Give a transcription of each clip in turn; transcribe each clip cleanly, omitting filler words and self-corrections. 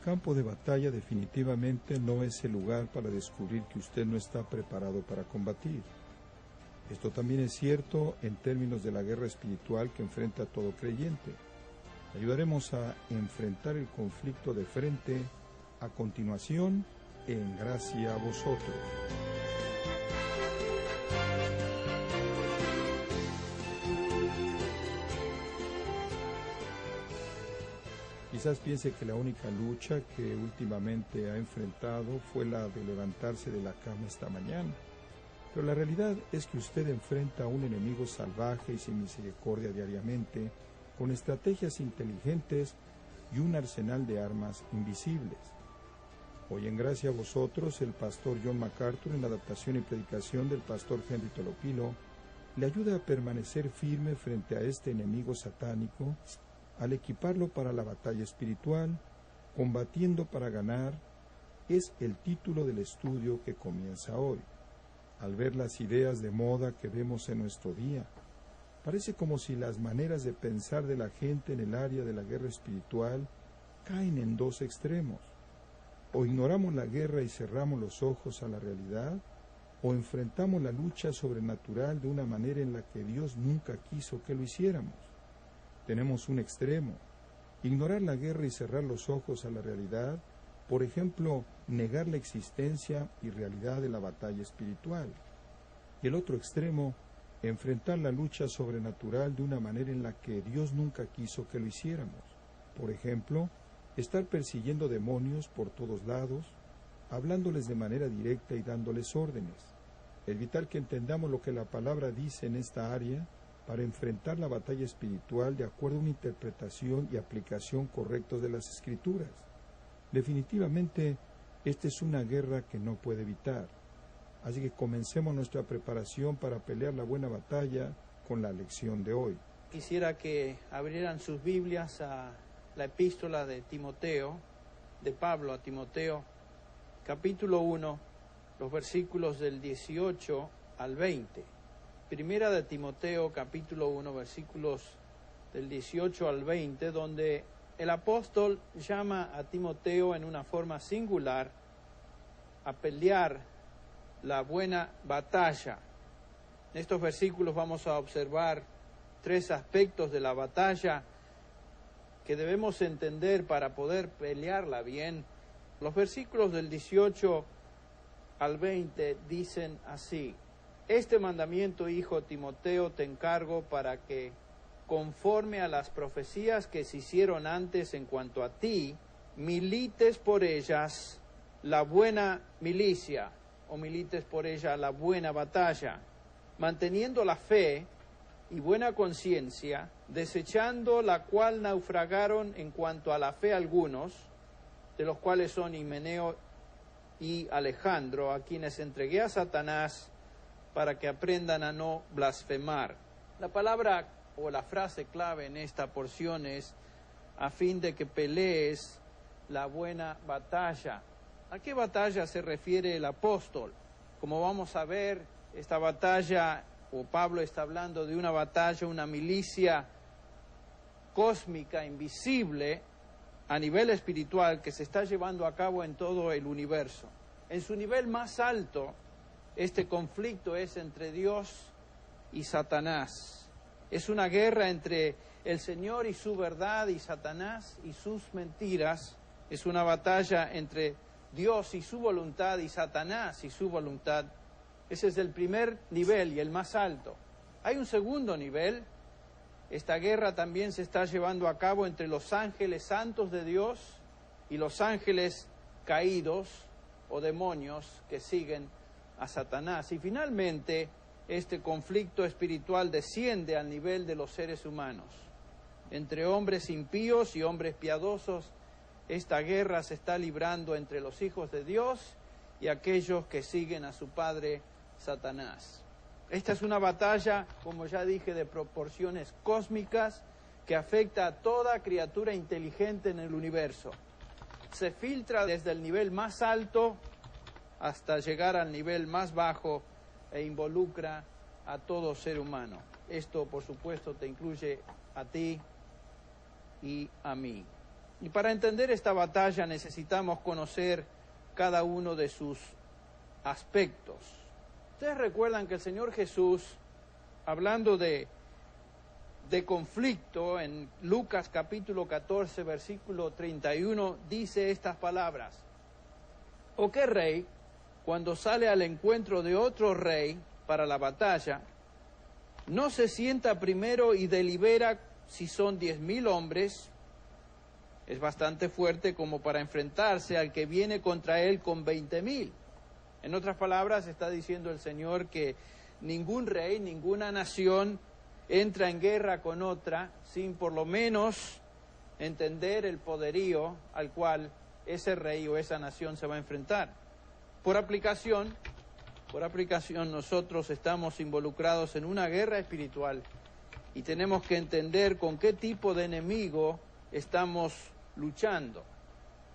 campo de batalla definitivamente no es el lugar para descubrir que usted no está preparado para combatir. Esto también es cierto en términos de la guerra espiritual que enfrenta todo creyente. Ayudaremos a enfrentar el conflicto de frente a continuación en Gracia a Vosotros. Quizás piense que la única lucha que últimamente ha enfrentado fue la de levantarse de la cama esta mañana. Pero la realidad es que usted enfrenta a un enemigo salvaje y sin misericordia diariamente, con estrategias inteligentes y un arsenal de armas invisibles. Hoy en Gracia a Vosotros, el pastor John MacArthur, en la adaptación y predicación del pastor Henry Tolopilo, le ayuda a permanecer firme frente a este enemigo satánico, al equiparlo para la batalla espiritual, combatiendo para ganar, es el título del estudio que comienza hoy. Al ver las ideas de moda que vemos en nuestro día, parece como si las maneras de pensar de la gente en el área de la guerra espiritual caen en dos extremos. O ignoramos la guerra y cerramos los ojos a la realidad, o enfrentamos la lucha sobrenatural de una manera en la que Dios nunca quiso que lo hiciéramos. Tenemos un extremo, ignorar la guerra y cerrar los ojos a la realidad, por ejemplo, negar la existencia y realidad de la batalla espiritual. Y el otro extremo, enfrentar la lucha sobrenatural de una manera en la que Dios nunca quiso que lo hiciéramos. Por ejemplo, estar persiguiendo demonios por todos lados, hablándoles de manera directa y dándoles órdenes. Evitar que entendamos lo que la palabra dice en esta área para enfrentar la batalla espiritual de acuerdo a una interpretación y aplicación correctos de las Escrituras. Definitivamente, esta es una guerra que no puede evitar. Así que comencemos nuestra preparación para pelear la buena batalla con la lección de hoy. Quisiera que abrieran sus Biblias a la epístola de Timoteo, de Pablo a Timoteo, capítulo 1, los versículos del 18 al 20. Primera de Timoteo, capítulo 1, versículos del 18 al 20, donde el apóstol llama a Timoteo en una forma singular a pelear la buena batalla. En estos versículos vamos a observar tres aspectos de la batalla que debemos entender para poder pelearla bien. Los versículos del 18 al 20 dicen así: Este mandamiento, hijo Timoteo, te encargo para que, conforme a las profecías que se hicieron antes en cuanto a ti, milites por ellas la buena milicia, o milites por ella la buena batalla, manteniendo la fe y buena conciencia, desechando la cual naufragaron en cuanto a la fe algunos, de los cuales son Himeneo y Alejandro, a quienes entregué a Satanás para que aprendan a no blasfemar. La palabra o la frase clave en esta porción es a fin de que pelees la buena batalla. ¿A qué batalla se refiere el apóstol? Como vamos a ver, esta batalla, o Pablo está hablando de una batalla, una milicia cósmica, invisible, a nivel espiritual, que se está llevando a cabo en todo el universo. En su nivel más alto, este conflicto es entre Dios y Satanás. Es una guerra entre el Señor y su verdad y Satanás y sus mentiras. Es una batalla entre Dios y su voluntad y Satanás y su voluntad. Ese es el primer nivel y el más alto. Hay un segundo nivel. Esta guerra también se está llevando a cabo entre los ángeles santos de Dios y los ángeles caídos o demonios que siguen a Satanás. Y finalmente, este conflicto espiritual desciende al nivel de los seres humanos. Entre hombres impíos y hombres piadosos, esta guerra se está librando entre los hijos de Dios y aquellos que siguen a su padre Satanás. Esta es una batalla, como ya dije, de proporciones cósmicas que afecta a toda criatura inteligente en el universo. Se filtra desde el nivel más alto hasta llegar al nivel más bajo e involucra a todo ser humano. Esto, por supuesto, te incluye a ti y a mí. Y para entender esta batalla necesitamos conocer cada uno de sus aspectos. Ustedes recuerdan que el Señor Jesús, hablando de conflicto, en Lucas capítulo 14, versículo 31, dice estas palabras: ¿O qué rey, cuando sale al encuentro de otro rey para la batalla, no se sienta primero y delibera si son 10,000 hombres? Es bastante fuerte como para enfrentarse al que viene contra él con 20,000. En otras palabras, está diciendo el Señor que ningún rey, ninguna nación entra en guerra con otra sin por lo menos entender el poderío al cual ese rey o esa nación se va a enfrentar. Por aplicación, nosotros estamos involucrados en una guerra espiritual y tenemos que entender con qué tipo de enemigo estamos luchando.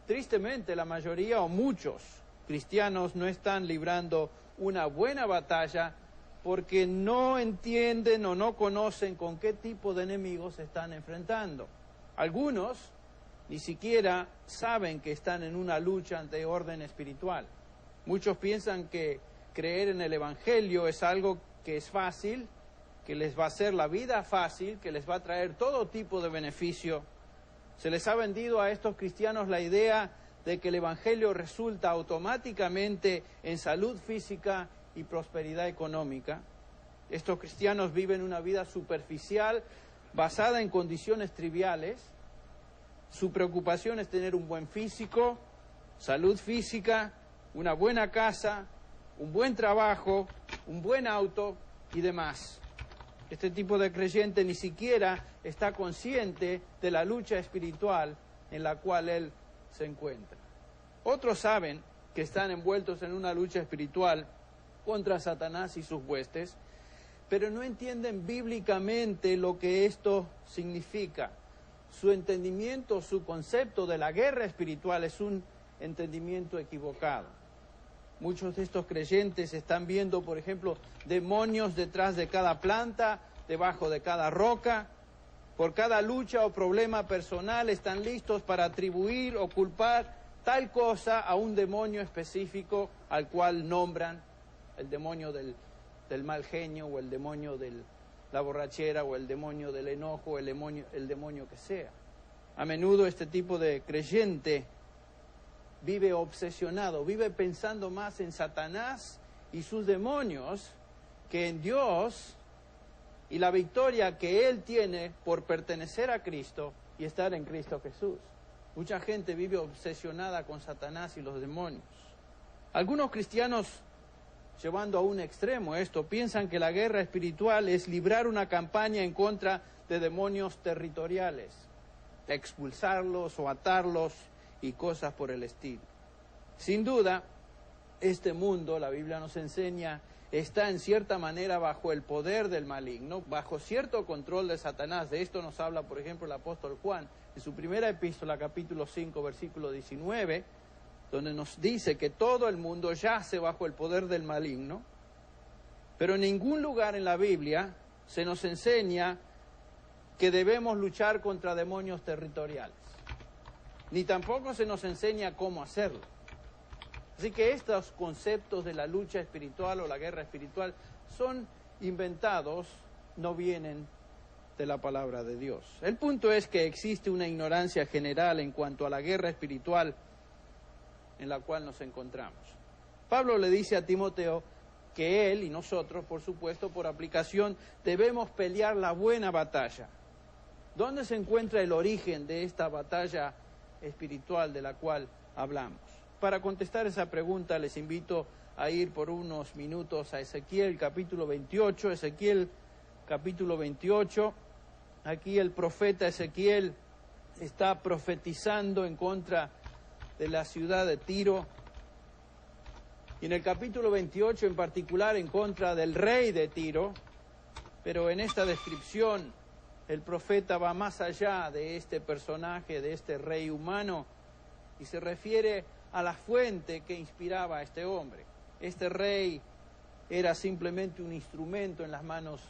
Tristemente, la mayoría o muchos cristianos no están librando una buena batalla porque no entienden o no conocen con qué tipo de enemigos se están enfrentando. Algunos ni siquiera saben que están en una lucha de orden espiritual. Muchos piensan que creer en el Evangelio es algo que es fácil, que les va a hacer la vida fácil, que les va a traer todo tipo de beneficio. Se les ha vendido a estos cristianos la idea de que el Evangelio resulta automáticamente en salud física y prosperidad económica. Estos cristianos viven una vida superficial basada en condiciones triviales. Su preocupación es tener un buen físico, salud física, una buena casa, un buen trabajo, un buen auto y demás. Este tipo de creyente ni siquiera está consciente de la lucha espiritual en la cual él se encuentra. Otros saben que están envueltos en una lucha espiritual contra Satanás y sus huestes, pero no entienden bíblicamente lo que esto significa. Su entendimiento, su concepto de la guerra espiritual es un entendimiento equivocado. Muchos de estos creyentes están viendo, por ejemplo, demonios detrás de cada planta, debajo de cada roca. Por cada lucha o problema personal están listos para atribuir o culpar tal cosa a un demonio específico al cual nombran: el demonio del mal genio, o el demonio de la borrachera, o el demonio del enojo, o el demonio que sea. A menudo este tipo de creyente vive obsesionado, vive pensando más en Satanás y sus demonios que en Dios y la victoria que él tiene por pertenecer a Cristo y estar en Cristo Jesús. Mucha gente vive obsesionada con Satanás y los demonios. Algunos cristianos, llevando a un extremo esto, piensan que la guerra espiritual es librar una campaña en contra de demonios territoriales, expulsarlos o atarlos y cosas por el estilo. Sin duda, este mundo, la Biblia nos enseña, está en cierta manera bajo el poder del maligno, bajo cierto control de Satanás. De esto nos habla, por ejemplo, el apóstol Juan en su primera epístola, capítulo 5, versículo 19, donde nos dice que todo el mundo yace bajo el poder del maligno, pero en ningún lugar en la Biblia se nos enseña que debemos luchar contra demonios territoriales, ni tampoco se nos enseña cómo hacerlo. Así que estos conceptos de la lucha espiritual o la guerra espiritual son inventados, no vienen de la palabra de Dios. El punto es que existe una ignorancia general en cuanto a la guerra espiritual en la cual nos encontramos. Pablo le dice a Timoteo que él y nosotros, por supuesto, por aplicación, debemos pelear la buena batalla. ¿Dónde se encuentra el origen de esta batalla espiritual de la cual hablamos? Para contestar esa pregunta les invito a ir por unos minutos a Ezequiel capítulo 28. Ezequiel capítulo 28, aquí el profeta Ezequiel está profetizando en contra de la ciudad de Tiro, y en el capítulo 28 en particular en contra del rey de Tiro, pero en esta descripción el profeta va más allá de este personaje, de este rey humano, y se refiere a la fuente que inspiraba a este hombre. Este rey era simplemente un instrumento en las manos